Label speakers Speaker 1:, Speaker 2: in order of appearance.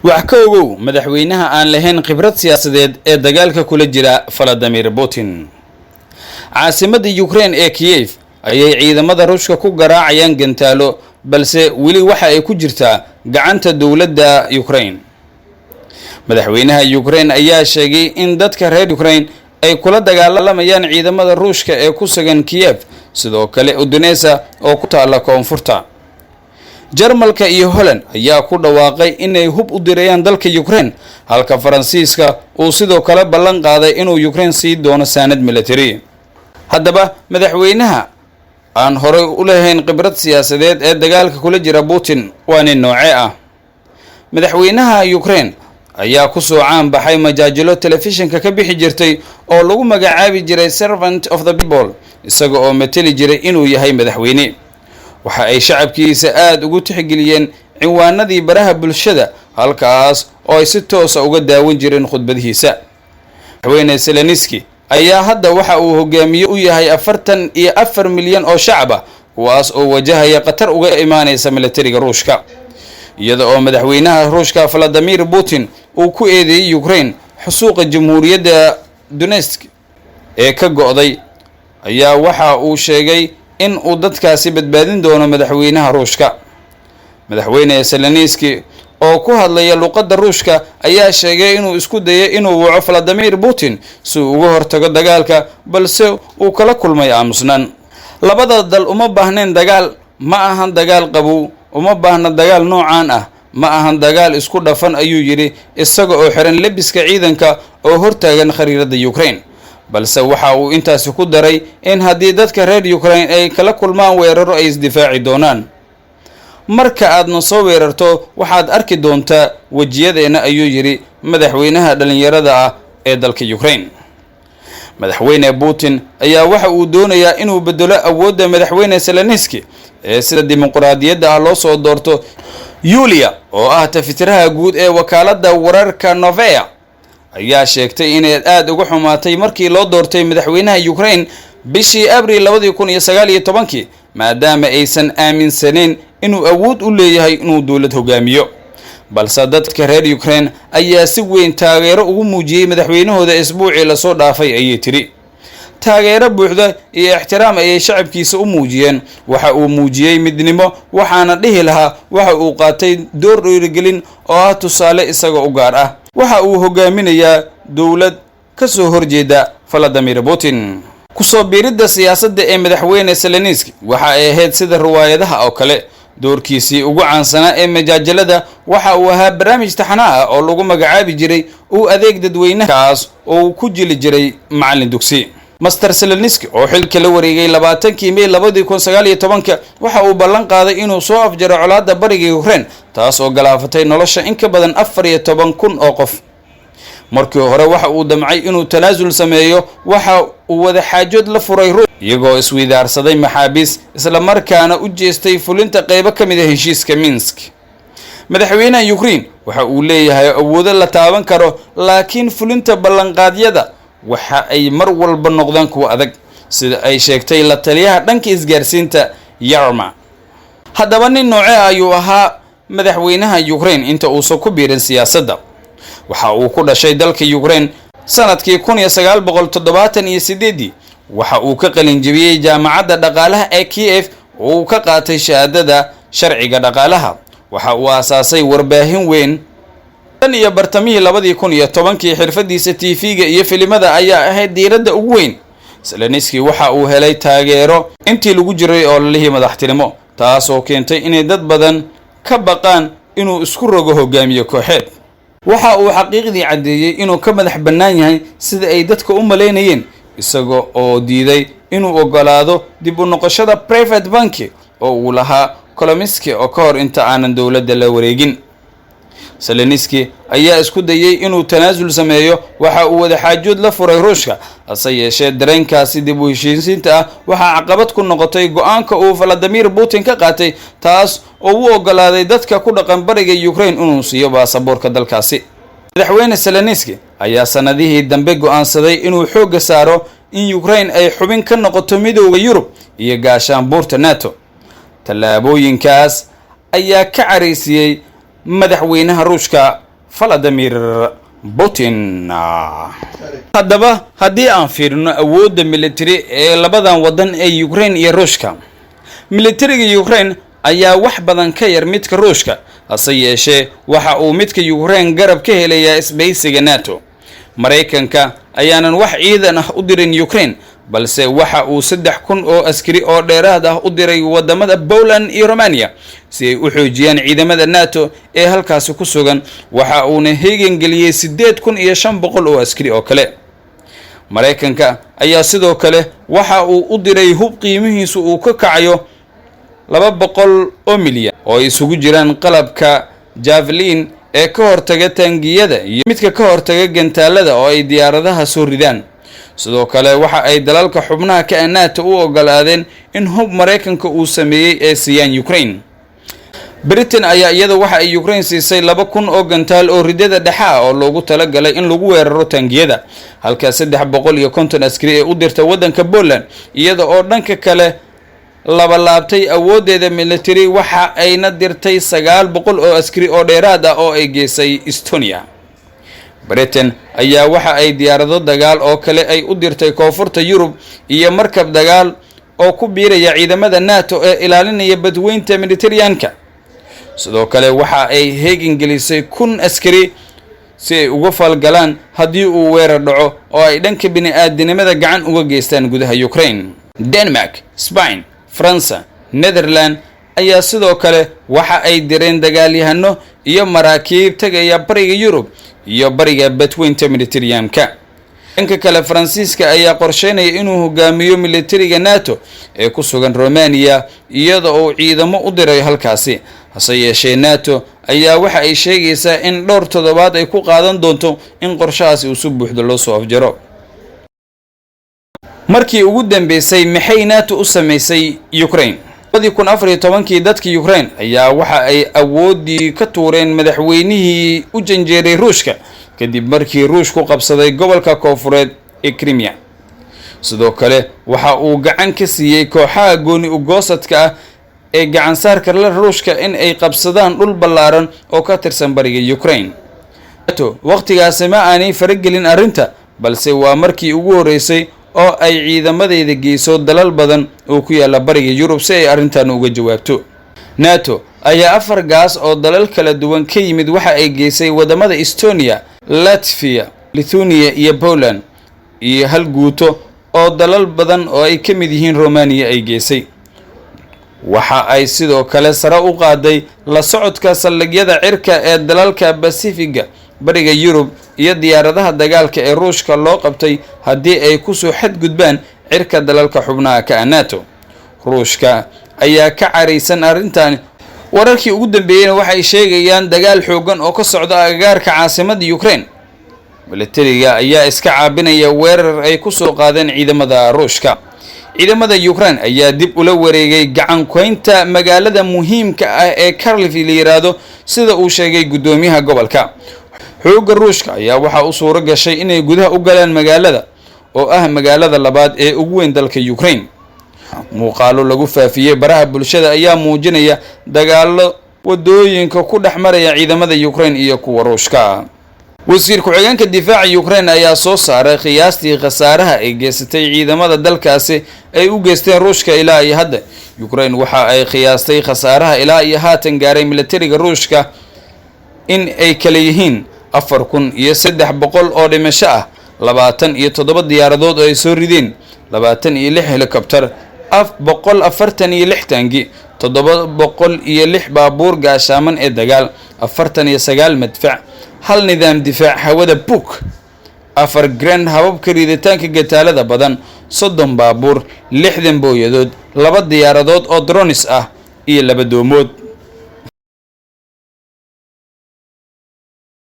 Speaker 1: wax ka ogow madaxweynaha aan lahayn khibrad siyaasadeed ee dagaalka kula jira Vladimir Putin. caasimadda Ukraine ee Kiev ayay ciidamada Ruushka ku garaacayaan gantaalo balse weli waxa ay ku jirtaa gacanta dawladda Ukraine. madaxweynaha Ukraine ayaa sheegay in dadka reer Ukraine ay kula dagaalamayaan ciidamada Ruushka ee ku sugan Kiev sidoo kale Odessa oo ku taala koonfurta. Jarmalka iyo Holland ayaa ku dhawaaqay inay hub u dirayaan dalka Ukraine halka Faransiiska uu sidoo kale ballan qaaday inuu Ukraine sii doono saanad military. haddaba madaxweynaha aan hore u lahayn khibrad siyaasadeed ee dagaalka kula jira Putin waa nin noocee ah. madaxweynaha Ukraine ayaa ku soo caan baxay majaajilo telefishinka ka bixi jirtay oo lagu magacaabi jiray Servant of the People isaga oo matali jiray inuu yahay madaxweyne. waxa ay shacabkiisa aad ugu tixgeliyeen ciwaanadii baraha bulshada halkaas oo ay si toos ah uga daawan jireen khudbadihiisa. madaxweyne Zelensky ayaa hadda waxa uu hogaamiye u yahay 44 milyan oo shacab ah kuwaas oo wajahaya qatar uga imaanaysa militariga Ruushka. iyada oo madaxweynaha Ruushka Vladimir Putin uu ku eedeeyay Ukraine xusuuqa jamhuuriyadda Donetsk ee ka go'day ayaa waxa uu sheegay in uu dadkaasi badbaadin doono madaxweynaha Ruushka. madaxweyne Zelensky oo ku hadlaya luqadda Ruushka ayaa sheegay inuu isku dayay inuu waco Vladimir Putin si uu uga hortago dagaalka balse uu kala kulmay aamusnaan. labada dal uma baahneen dagaal, ma ahan dagaal qabow, uma baahna dagaal noocaan ah, ma ahan dagaal isku dhafan ayuu yiri isaga oo xiran labiska ciidanka oo hortaagan khariirada Ukraine. balse waxa uu intaasi ku daray in haddii dadka reer Ukraine ay kala kulmaan weeraro ay isdifaaci doonaan. marka aadna soo weerarto waxaad arki doontaa wajiyadeena ayuu yiri madaxweynaha dhalinyarada ah ee dalka Ukraine. madaxweyne Putin ayaa waxa uu doonayaa inuu bedelo awoodda madaxweyne Zelensky ee sida dimuqraadiyadda ah loo soo doorto. Yulia oo ah tafitiraha guud ee wakaaladda wararka Novaya ayaa sheegtay inay aad uga xumaatay markii loo doortay madaxweynaha Ukraine bishii Abriil 2019 maadaama aysan aaminsaneyn inuu awood u leeyahay inuu dawlad hogaamiyo. balse dadka reer Ukraine ayaa si weyn taageero ugu muujiyay madaxweynahooda isbuucii la soo dhaafay ayay tiri. taageero buuxda iyo ixtiraam ay shacabkiisa u muujiyeen. waxa uu muujiyay midnimo waxaana dhihi lahaa waxa uu qaatay door dhiirigelin oo ah tusaale isaga u gaar ah. waxa uu hogaaminayaa dawlad ka soo horjeeda Vladimir Putin. kusoo biiridda siyaasadda ee madaxweyne Zelensky waxa ay ahayd sida riwaayadaha oo kale. doorkiisii ugu caansanaa ee majaajalada waxa uu ahaa barnaamij taxane ah oo lagu magacaabi jiray uu adeeg dadweynaha kaas oo ku jili jiray macallin dugsi. Master Zelensky oo xilka la wareegay 20 May 2019 waxa uu ballan qaaday inuu soo afjaro colaadda bariga Ukraine taas oo galaafatay nolosha in ka badan 14,000 oo qof. markii hore waxa uu damcay inuu tanaasul sameeyo waxa uu wada xaajood la furay iyagoo isweydaarsaday maxaabiis isla markaana u jeestay fulinta qaybo ka mid ah heshiiska Minsk. madaxweynaha Ukraine waxa uu leeyahay awood la taaban karo laakiin fulinta ballanqaadyada waxa ay mar walba noqdaan kuwa adag sida ay sheegtay la taliyaha dhanka isgaarsiinta Yarma. haddaba nin noocee ayuu ahaa madaxweynaha Ukraine inta uu soo ku biirin siyaasadda. waxa uu ku dhashay dalka Ukraine sanadkii 1978 waxa uu ka qalin jabiyay jaamacadda dhaqaalaha ee Kiev oo uu ka qaatay shahaadada sharciga dhaqaalaha. waxa uu aasaasay warbaahin weyn tan iyo bartamihii 2010 xirfadiisa TV-ga iyo filimada ayaa ahayd diiradda ugu weyn. Zelensky waxa uu helay taageero intii lagu jiray ololihii madaxtinimo taas oo keentay inay dad badan ka baqaan inuu isku rogo hogaamiye kooxeed. waxa uu xaqiiqdii cadeeyay inuu ka madax bannaan yahay sida ay dadka u maleynayeen isaga oo diiday inuu ogolaado dib u noqoshada private bank oo uu lahaa Kolominsky oo ka hor inta aanan dawladda la wareegin. Zelensky ayaa isku dayay inuu tanaasul sameeyo waxa uu wada xaajood la furay Ruushka hase yeeshee dareenkaasi dib u heshiisiinta ah waxa caqabad ku noqotay go'aanka uu Vladimir Putin ka qaatay taas oo uu ogolaaday dadka ku dhaqan bariga Ukraine inuu siiyo baasaboorka dalkaasi. madaxweyne Zelensky ayaa sanadihii dambe go'aansaday inuu xoog saaro in Ukraine ay xubin ka noqoto midowga Yurub iyo gaashaanbuurta NATO. tallaabooyinkaas ayaa ka cariisiyay madaxweynaha Ruushka valadimir putin. haddaba haddii aan fiirino awoodda military ee labadan waddan ee Ukraine iyo Ruushka, militariga Ukraine ayaa wax badan ka yar midka Ruushka, hase yeeshee waxa uu midka Ukraine garab ka helayaa isbahaysiga NATO. Mareykanka ayaanan wax ciidan ah u dirin Ukraine, balse waxa uu 3,000 oo askari oo dheeraad ah u diray wadamada Poland iyo Romania si ay u xoojiyaan ciidamada NATO ee halkaas ku sugan. waxa uuna heegan geliyay 8,500 oo askari oo kale. Mareykanka ayaa sidoo kale waxa uu u diray hub qiimihiisu uu ka kacayo 200 oo milyan oo isugu jiraan qalabka Javelin ee ka hortaga taangiyada iyo midka ka hortaga gantaalada oo ay diyaaradaha soo ridaan. sidoo kale waxa ay dalalka xubnaha ka NATO u ogolaadeen in hub Mareykanka uu sameeyay ee siiyaan Ukraine. Britain ayaa iyada waxa ay Ukraine siisay 2,000 oo gantaal oo ridada dhexa oo loogu talagalay in lagu weeraro taangiyada, halka 350 askari ee u dirtay wadanka Poland, iyada oo dhanka kale laabtay awoodeeda military. waxa ayna dirtay 900 oo askari oo dheeraad ah oo ay geysay Estonia. Britain ayaa waxa ay diyaarado dagaal oo kale ay u dirtay koonfurta Yurub iyo markab dagaal oo ku biiraya ciidamada NATO ee ilaalinaya badweynta Mediterranean-ka. sidoo kale waxa ay heegan gelisay 1,000 askari si ay uga falgalaan haddii uu weerar dhaco oo ay dhanka bini'aadanimada gacan uga geystaan gudaha Ukraine. Denmark, Spain, France, Netherlands ayaa sidoo kale waxa ay direen dagaalyahano iyo maraakiib tagaya bariga Yurub iyo bariga badweynta Mediterranean-ka. dhanka kale Faransiiska ayaa qorsheynaya inuu hogaamiyo militariga NATO ee ku sugan Romania iyada oo ciidamo u diray halkaasi. hase yeeshee NATO ayaa waxa ay sheegaysaa in dhowr toddobaad ay ku qaadan doonto in qorshahaasi uu si buuxda loo soo afjaro. markii ugu dambeysay maxay NATO u sameysay Ukraine? 2014 dadka Ukraine ayaa waxa ay awoodii ka tuureen madaxweynihii u janjeeray Ruushka kadib markii Ruushku qabsaday gobolka koonfureed ee Crimea. sidoo kale waxa uu gacan ka siiyay kooxaha gooni u goosadka ah ee gacan saarka la Ruushka in ay qabsadaan dhul ballaaran oo ka tirsan bariga Ukraine. waqtigaas ma aanay faragelin arrinta, balse waa markii ugu horeysay oo ay ciidamadeeda geyso dalal badan oo ku yaala bariga Yurub si ay arrintan uga jawaabto. NATO ayaa 4 gaas oo dalal kala duwan ka yimid waxa ay geysay wadamada Estonia, Latvia, Lithuania iyo Poland, iyo hal guuto oo dalal badan oo ay ka mid yihiin Romania ay geysay. waxa ay sidoo kale sare u qaaday la socodka saldhigyada cirka ee dalalka Pacifiga bariga Yurub iyo diyaaradaha dagaalka ee Ruushka loo qabtay haddii ay ku soo xadgudbaan cirka dalalka xubnaha ka NATO. Ruushka ayaa ka careysan arrintan. wararkii ugu dambeeyayna waxay sheegayaan dagaal xoogan oo ka socda agagaarka caasimadda Ukraine. militariga ayaa iska caabinaya weerar ay ku soo qaadeen ciidamada Ruushka. ciidamada Ukraine ayaa dib ula wareegay gacan kuhaynta magaalada muhiimka ah ee Kharkiv la yiraahdo sida uu sheegay gudoomiyaha gobolka. xoogga Ruushka ayaa waxa uu suuro gashay inay gudaha u galaan magaalada oo ah magaalada labaad ee ugu weyn dalka Ukraine. muuqaalo lagu faafiyay baraha bulshada ayaa muujinaya dagaalo wadooyinka ku dhaxmaraya ciidamada Ukraine iyo kuwa Ruushka. wasiir ku-xigeenka difaaca Ukraine ayaa soo saaray qiyaastii khasaaraha ay geysatay ciidamada dalkaasi ay u geysteen Ruushka ilaa iyo hadda. Ukraine waxa ay qiyaastay khasaaraha ilaa iyo haatan gaaray militariga Ruushka in ay kala yihiin 4,300 oo dhimasho ah, 27 diyaaradood oo ay soo rideen, 26 helikobtar, 146 taangi, 706 baabuur gaashaaman ee dagaal, 49 madfac, hal nidaam difaac hawada Buk, 4 grand hababka riditaanka gataalada badan, 30 baabuur, 60 booyadood, 2 diyaaradood oo drones ah iyo 2 doomood.